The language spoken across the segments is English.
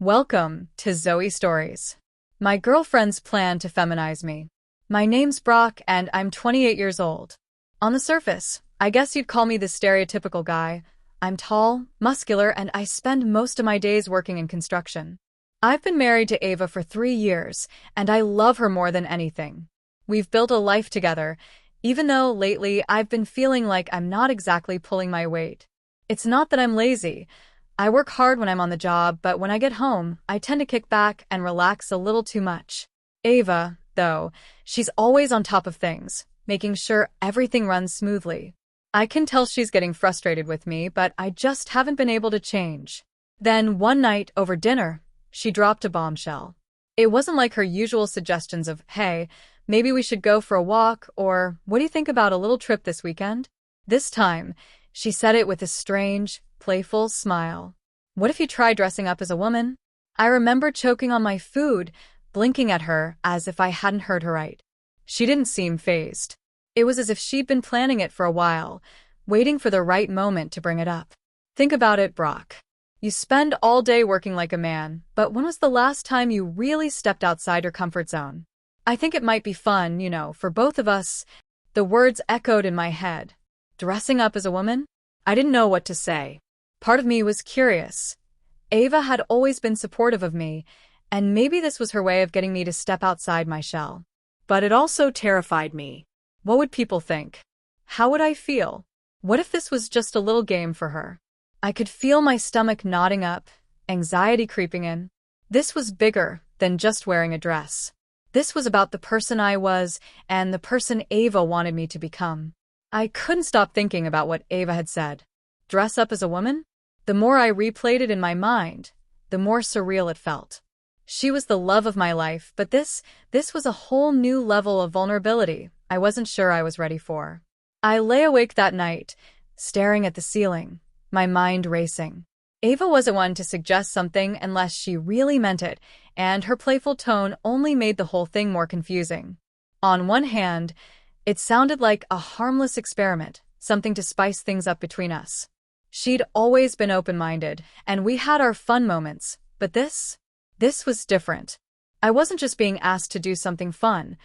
Welcome to Zoe Stories. My girlfriends plan to feminize me. My name's Brock and I'm 28 years old. On the surface, I guess you'd call me the stereotypical guy. I'm tall, muscular, and I spend most of my days working in construction. I've been married to Ava for 3 years, and I love her more than anything. We've built a life together, even though lately I've been feeling like I'm not exactly pulling my weight. It's not that I'm lazy. I work hard when I'm on the job, but when I get home, I tend to kick back and relax a little too much. Ava, though, she's always on top of things, making sure everything runs smoothly. I can tell she's getting frustrated with me, but I just haven't been able to change. Then one night, over dinner, she dropped a bombshell. It wasn't like her usual suggestions of, hey, maybe we should go for a walk, or what do you think about a little trip this weekend? This time, she said it with a strange, playful smile. What if you try dressing up as a woman? I remember choking on my food, blinking at her as if I hadn't heard her right. She didn't seem fazed. It was as if she'd been planning it for a while, waiting for the right moment to bring it up. Think about it, Brock. You spend all day working like a man, but when was the last time you really stepped outside your comfort zone? I think it might be fun, for both of us. The words echoed in my head. Dressing up as a woman? I didn't know what to say. Part of me was curious. Ava had always been supportive of me, and maybe this was her way of getting me to step outside my shell. But it also terrified me. What would people think? How would I feel? What if this was just a little game for her? I could feel my stomach knotting up, anxiety creeping in. This was bigger than just wearing a dress. This was about the person I was and the person Ava wanted me to become. I couldn't stop thinking about what Ava had said. Dress up as a woman? The more I replayed it in my mind, the more surreal it felt. She was the love of my life, but this was a whole new level of vulnerability I wasn't sure I was ready for. I lay awake that night, staring at the ceiling, my mind racing. Ava wasn't one to suggest something unless she really meant it, and her playful tone only made the whole thing more confusing. On one hand, it sounded like a harmless experiment, something to spice things up between us. She'd always been open-minded, and we had our fun moments, but this was different. I wasn't just being asked to do something fun,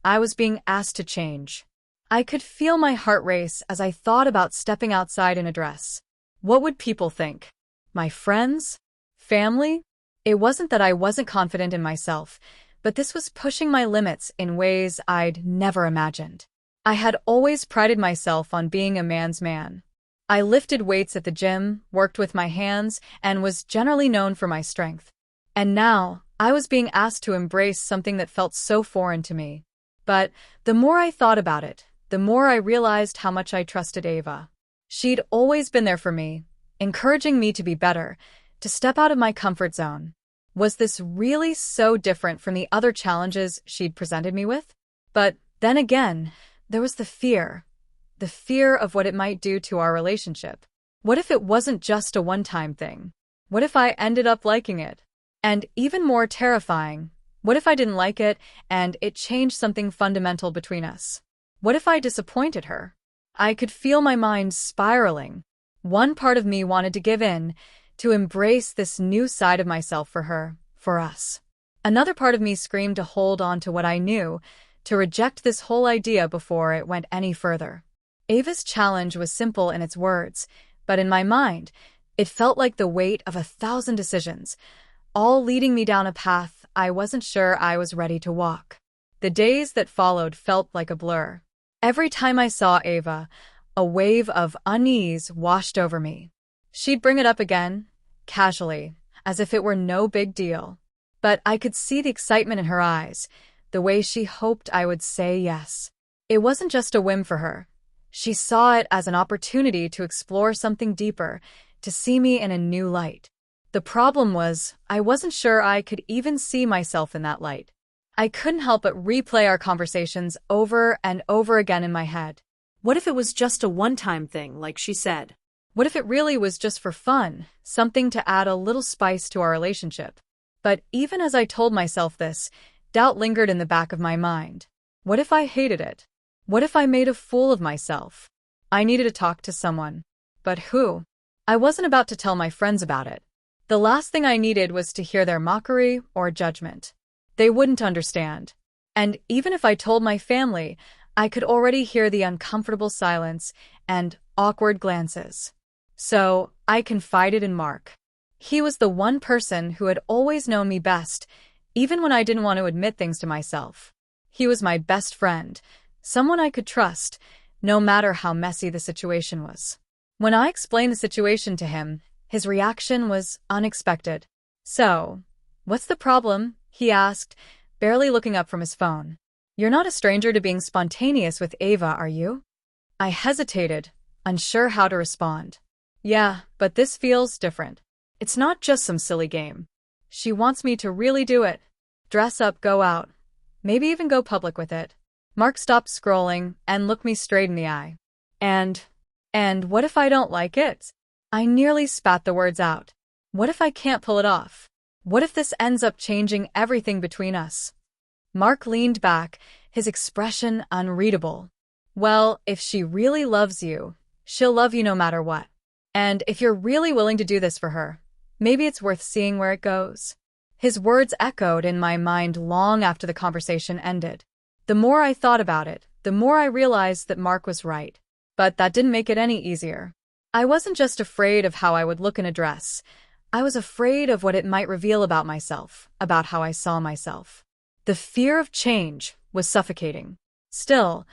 I was being asked to change. I could feel my heart race as I thought about stepping outside in a dress. What would people think? My friends? Family? It wasn't that I wasn't confident in myself, but this was pushing my limits in ways I'd never imagined. I had always prided myself on being a man's man. I lifted weights at the gym, worked with my hands, and was generally known for my strength. And now, I was being asked to embrace something that felt so foreign to me. But the more I thought about it, the more I realized how much I trusted Ava. She'd always been there for me, encouraging me to be better, to step out of my comfort zone. Was this really so different from the other challenges she'd presented me with? But then again, there was the fear of what it might do to our relationship. What if it wasn't just a one-time thing? What if I ended up liking it? And even more terrifying, what if I didn't like it and it changed something fundamental between us? What if I disappointed her? I could feel my mind spiraling. One part of me wanted to give in, to embrace this new side of myself for her, for us. Another part of me screamed to hold on to what I knew, to reject this whole idea before it went any further. Ava's challenge was simple in its words, but in my mind, it felt like the weight of 1,000 decisions, all leading me down a path I wasn't sure I was ready to walk. The days that followed felt like a blur. Every time I saw Ava, a wave of unease washed over me. She'd bring it up again, casually, as if it were no big deal. But I could see the excitement in her eyes, the way she hoped I would say yes. It wasn't just a whim for her. She saw it as an opportunity to explore something deeper, to see me in a new light. The problem was, I wasn't sure I could even see myself in that light. I couldn't help but replay our conversations over and over again in my head. What if it was just a one-time thing, like she said? What if it really was just for fun, something to add a little spice to our relationship? But even as I told myself this, doubt lingered in the back of my mind. What if I hated it? What if I made a fool of myself? I needed to talk to someone. But who? I wasn't about to tell my friends about it. The last thing I needed was to hear their mockery or judgment. They wouldn't understand. And even if I told my family, I could already hear the uncomfortable silence and awkward glances. So I confided in Mark. He was the one person who had always known me best, even when I didn't want to admit things to myself. He was my best friend, someone I could trust, no matter how messy the situation was. When I explained the situation to him, his reaction was unexpected. "So, what's the problem?" he asked, barely looking up from his phone. "You're not a stranger to being spontaneous with Ava, are you?" I hesitated, unsure how to respond. "Yeah, but this feels different. It's not just some silly game. She wants me to really do it. Dress up, go out. Maybe even go public with it." Mark stopped scrolling and looked me straight in the eye. And what if I don't like it?" I nearly spat the words out. "What if I can't pull it off? What if this ends up changing everything between us?" Mark leaned back, his expression unreadable. "Well, if she really loves you, she'll love you no matter what. And if you're really willing to do this for her, maybe it's worth seeing where it goes." His words echoed in my mind long after the conversation ended. The more I thought about it, the more I realized that Mark was right. But that didn't make it any easier. I wasn't just afraid of how I would look in a dress. I was afraid of what it might reveal about myself, about how I saw myself. The fear of change was suffocating. Still,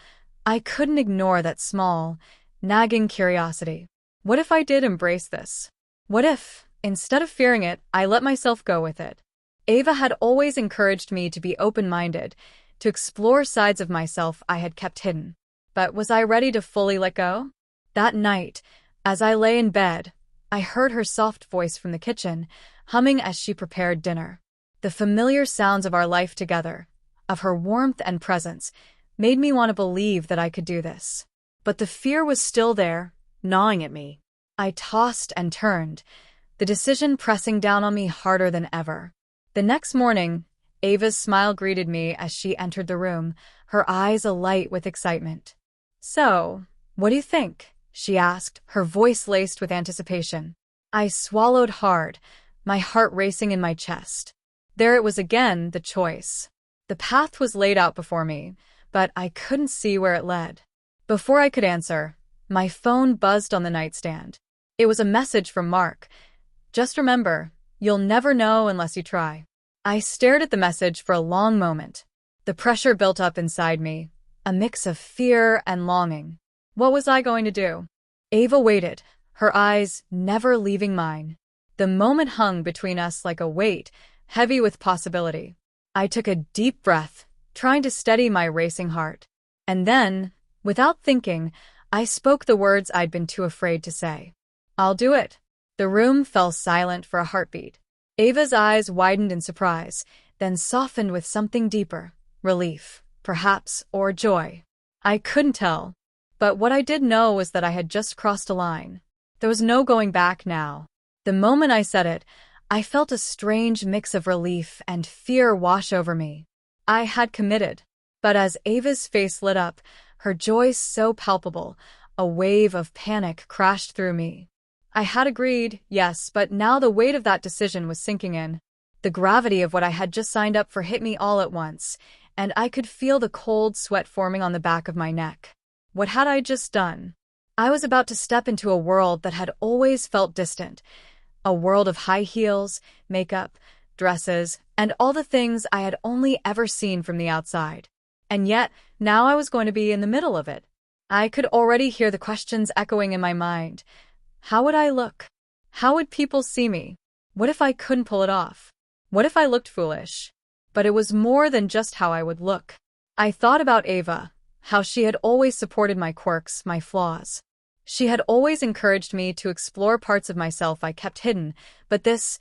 I couldn't ignore that small, nagging curiosity. What if I did embrace this? What if, instead of fearing it, I let myself go with it? Ava had always encouraged me to be open-minded, to explore sides of myself I had kept hidden. But was I ready to fully let go? That night, as I lay in bed, I heard her soft voice from the kitchen, humming as she prepared dinner. The familiar sounds of our life together, of her warmth and presence, made me want to believe that I could do this. But the fear was still there, gnawing at me. I tossed and turned, the decision pressing down on me harder than ever. The next morning, Ava's smile greeted me as she entered the room, her eyes alight with excitement. "So, what do you think?" she asked, her voice laced with anticipation. I swallowed hard, my heart racing in my chest. There it was again, the choice. The path was laid out before me, but I couldn't see where it led. Before I could answer, my phone buzzed on the nightstand. It was a message from Mark. "Just remember, you'll never know unless you try." I stared at the message for a long moment. The pressure built up inside me, a mix of fear and longing. What was I going to do? Ava waited, her eyes never leaving mine. The moment hung between us like a weight, heavy with possibility. I took a deep breath, trying to steady my racing heart. And then, without thinking, I spoke the words I'd been too afraid to say. "I'll do it." The room fell silent for a heartbeat. Ava's eyes widened in surprise, then softened with something deeper, relief, perhaps, or joy. I couldn't tell. But what I did know was that I had just crossed a line. There was no going back now. The moment I said it, I felt a strange mix of relief and fear wash over me. I had committed. But as Ava's face lit up, her joy so palpable, a wave of panic crashed through me. I had agreed, yes, but now the weight of that decision was sinking in. The gravity of what I had just signed up for hit me all at once, and I could feel the cold sweat forming on the back of my neck. What had I just done? I was about to step into a world that had always felt distant, a world of high heels, makeup, dresses, and all the things I had only ever seen from the outside. And yet, now I was going to be in the middle of it. I could already hear the questions echoing in my mind. How would I look? How would people see me? What if I couldn't pull it off? What if I looked foolish? But it was more than just how I would look. I thought about Ava, how she had always supported my quirks, my flaws. She had always encouraged me to explore parts of myself I kept hidden, but this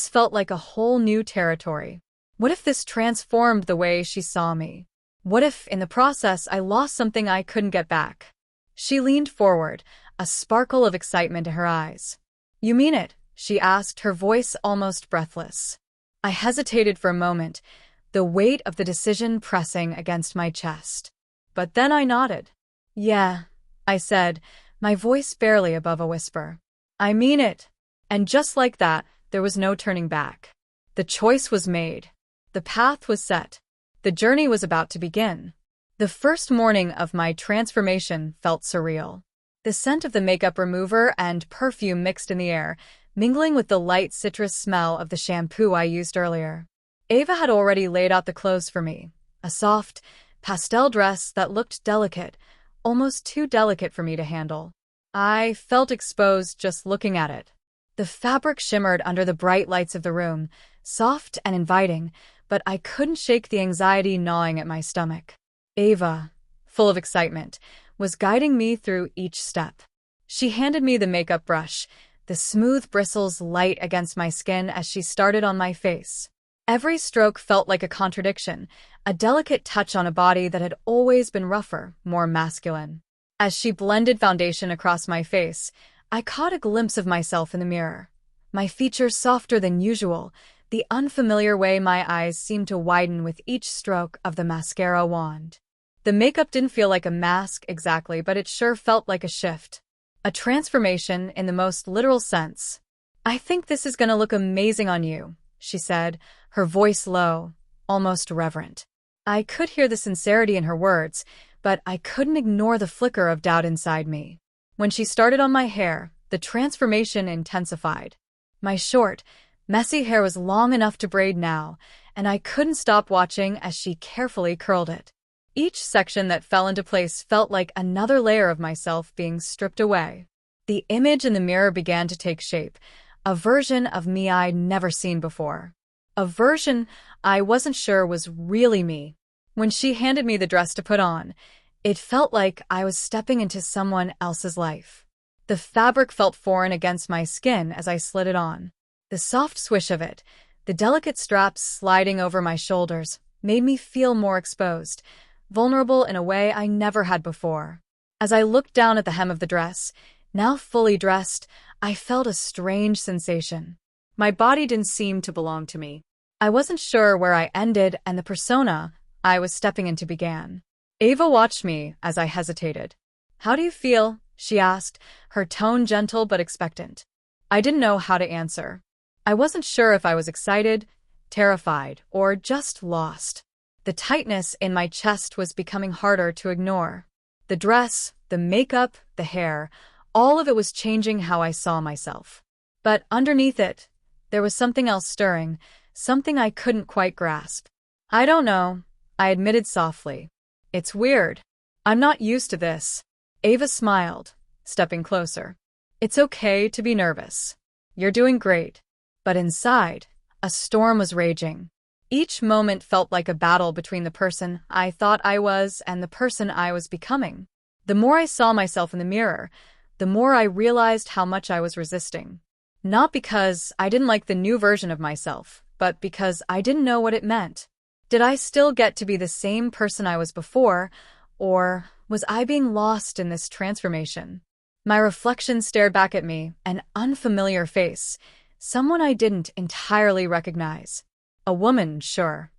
felt like a whole new territory. What if this transformed the way she saw me? What if, in the process, I lost something I couldn't get back? She leaned forward, a sparkle of excitement in her eyes. "You mean it?" she asked, her voice almost breathless. I hesitated for a moment, the weight of the decision pressing against my chest. But then I nodded. "Yeah," I said, my voice barely above a whisper. "I mean it." And just like that, There was no turning back. The choice was made. The path was set. The journey was about to begin. The first morning of my transformation felt surreal. The scent of the makeup remover and perfume mixed in the air, mingling with the light citrus smell of the shampoo I used earlier. Ava had already laid out the clothes for me. A soft, pastel dress that looked delicate, almost too delicate for me to handle. I felt exposed just looking at it. The fabric shimmered under the bright lights of the room, soft and inviting, but I couldn't shake the anxiety gnawing at my stomach. Ava, full of excitement, was guiding me through each step. She handed me the makeup brush, the smooth bristles light against my skin as she started on my face. Every stroke felt like a contradiction, a delicate touch on a body that had always been rougher, more masculine. As she blended foundation across my face, I caught a glimpse of myself in the mirror. My features softer than usual, the unfamiliar way my eyes seemed to widen with each stroke of the mascara wand. The makeup didn't feel like a mask exactly, but it sure felt like a shift. A transformation in the most literal sense. "I think this is gonna look amazing on you," she said, her voice low, almost reverent. I could hear the sincerity in her words, but I couldn't ignore the flicker of doubt inside me. When she started on my hair, the transformation intensified. My short, messy hair was long enough to braid now, and I couldn't stop watching as she carefully curled it. Each section that fell into place felt like another layer of myself being stripped away. The image in the mirror began to take shape, a version of me I'd never seen before. A version I wasn't sure was really me. When she handed me the dress to put on, it felt like I was stepping into someone else's life. The fabric felt foreign against my skin as I slid it on. The soft swish of it, the delicate straps sliding over my shoulders, made me feel more exposed, vulnerable in a way I never had before. As I looked down at the hem of the dress, now fully dressed, I felt a strange sensation. My body didn't seem to belong to me. I wasn't sure where I ended and the persona I was stepping into began. Ava watched me as I hesitated. "How do you feel?" she asked, her tone gentle but expectant. I didn't know how to answer. I wasn't sure if I was excited, terrified, or just lost. The tightness in my chest was becoming harder to ignore. The dress, the makeup, the hair, all of it was changing how I saw myself. But underneath it, there was something else stirring, something I couldn't quite grasp. "I don't know," I admitted softly. "It's weird. I'm not used to this." Ava smiled, stepping closer. "It's okay to be nervous. You're doing great." But inside, a storm was raging. Each moment felt like a battle between the person I thought I was and the person I was becoming. The more I saw myself in the mirror, the more I realized how much I was resisting. Not because I didn't like the new version of myself, but because I didn't know what it meant. Did I still get to be the same person I was before, or was I being lost in this transformation? My reflection stared back at me, an unfamiliar face, someone I didn't entirely recognize. A woman, sure.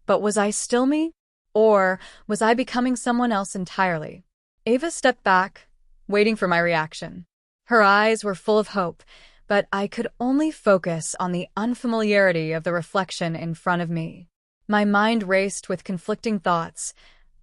But was I still me? Or was I becoming someone else entirely? Ava stepped back, waiting for my reaction. Her eyes were full of hope, but I could only focus on the unfamiliarity of the reflection in front of me. My mind raced with conflicting thoughts.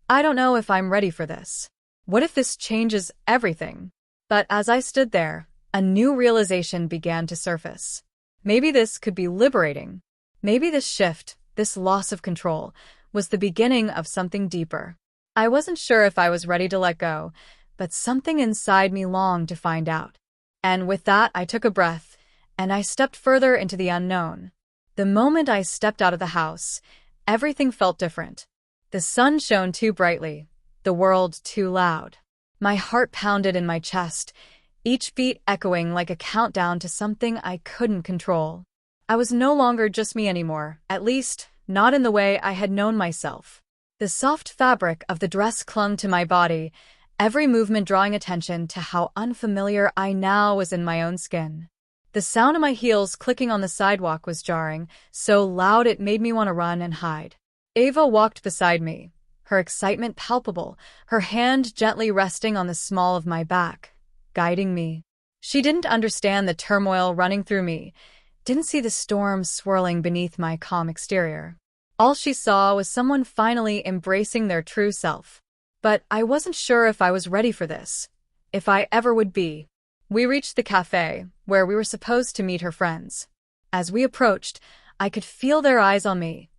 I don't know if I'm ready for this. What if this changes everything? But as I stood there, a new realization began to surface. Maybe this could be liberating. Maybe this shift, this loss of control, was the beginning of something deeper. I wasn't sure if I was ready to let go, but something inside me longed to find out. And with that, I took a breath, and I stepped further into the unknown. The moment I stepped out of the house, everything felt different. The sun shone too brightly, the world too loud. My heart pounded in my chest, each beat echoing like a countdown to something I couldn't control. I was no longer just me anymore, at least, not in the way I had known myself. The soft fabric of the dress clung to my body, every movement drawing attention to how unfamiliar I now was in my own skin. The sound of my heels clicking on the sidewalk was jarring, so loud it made me want to run and hide. Ava walked beside me, her excitement palpable, her hand gently resting on the small of my back, guiding me. She didn't understand the turmoil running through me, didn't see the storm swirling beneath my calm exterior. All she saw was someone finally embracing their true self. But I wasn't sure if I was ready for this, if I ever would be. We reached the cafe, where we were supposed to meet her friends. As we approached, I could feel their eyes on me,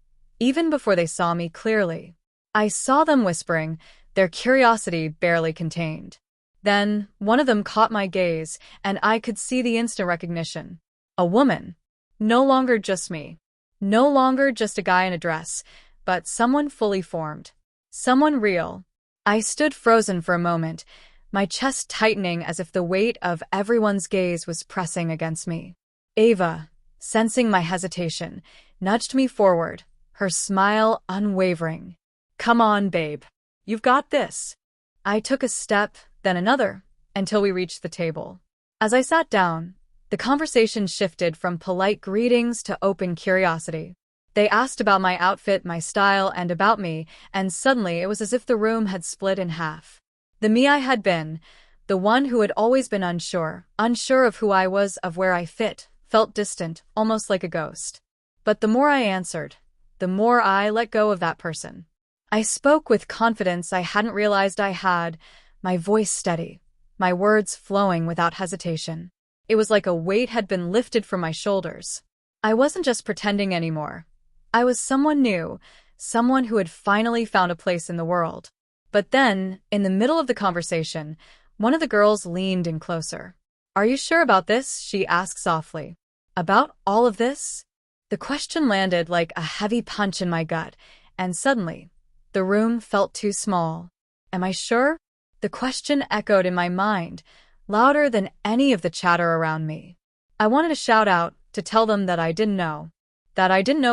even before they saw me clearly. I saw them whispering, their curiosity barely contained. Then, one of them caught my gaze, and I could see the instant recognition. A woman. No longer just me. No longer just a guy in a dress, but someone fully formed. Someone real. I stood frozen for a moment, my chest tightening as if the weight of everyone's gaze was pressing against me. Ava, sensing my hesitation, nudged me forward, her smile unwavering. "Come on, babe. You've got this." I took a step, then another, until we reached the table. As I sat down, the conversation shifted from polite greetings to open curiosity. They asked about my outfit, my style, and about me, and suddenly it was as if the room had split in half. The me I had been, the one who had always been unsure of who I was, of where I fit, felt distant, almost like a ghost. But the more I answered, the more I let go of that person. I spoke with confidence I hadn't realized I had, my voice steady, my words flowing without hesitation. It was like a weight had been lifted from my shoulders. I wasn't just pretending anymore. I was someone new, someone who had finally found a place in the world. But then, in the middle of the conversation, one of the girls leaned in closer. "Are you sure about this?" she asked softly. "About all of this?" The question landed like a heavy punch in my gut, and suddenly, the room felt too small. Am I sure? The question echoed in my mind, louder than any of the chatter around me. I wanted to shout out, to tell them that I didn't know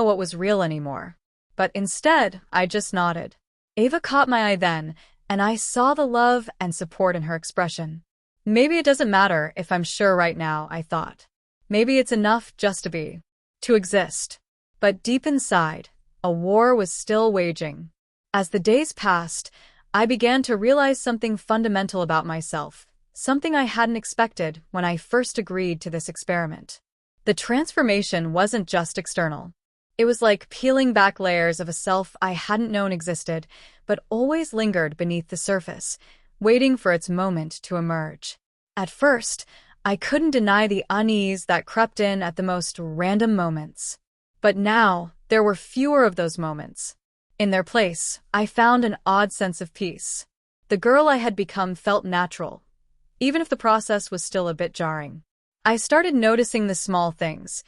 what was real anymore. But instead, I just nodded. Ava caught my eye then, and I saw the love and support in her expression. Maybe it doesn't matter if I'm sure right now, I thought. Maybe it's enough just to exist. But deep inside, a war was still waging. As the days passed, I began to realize something fundamental about myself, something I hadn't expected when I first agreed to this experiment. The transformation wasn't just external. It was like peeling back layers of a self I hadn't known existed, but always lingered beneath the surface, waiting for its moment to emerge. At first, I couldn't deny the unease that crept in at the most random moments. But now, there were fewer of those moments. In their place, I found an odd sense of peace. The girl I had become felt natural, even if the process was still a bit jarring. I started noticing the small things,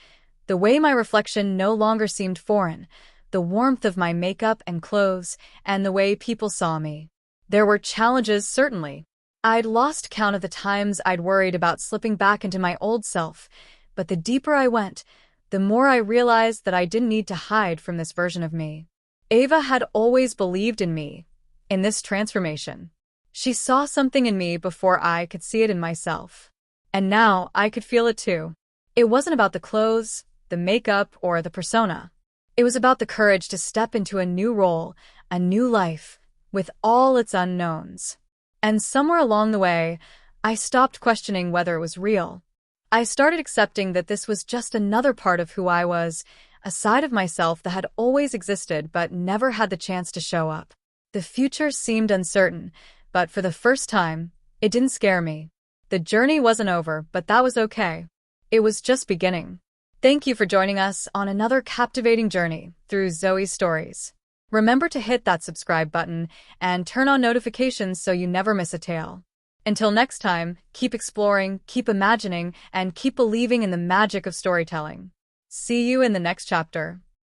the way my reflection no longer seemed foreign, the warmth of my makeup and clothes, and the way people saw me. There were challenges, certainly. I'd lost count of the times I'd worried about slipping back into my old self, but the deeper I went, the more I realized that I didn't need to hide from this version of me. Ava had always believed in me, in this transformation. She saw something in me before I could see it in myself. And now I could feel it too. It wasn't about the clothes, the makeup, or the persona. It was about the courage to step into a new role, a new life, with all its unknowns. And somewhere along the way, I stopped questioning whether it was real. I started accepting that this was just another part of who I was, a side of myself that had always existed but never had the chance to show up. The future seemed uncertain, but for the first time, it didn't scare me. The journey wasn't over, but that was okay. It was just beginning. Thank you for joining us on another captivating journey through Zoe's stories. Remember to hit that subscribe button and turn on notifications so you never miss a tale. Until next time, keep exploring, keep imagining, and keep believing in the magic of storytelling. See you in the next chapter.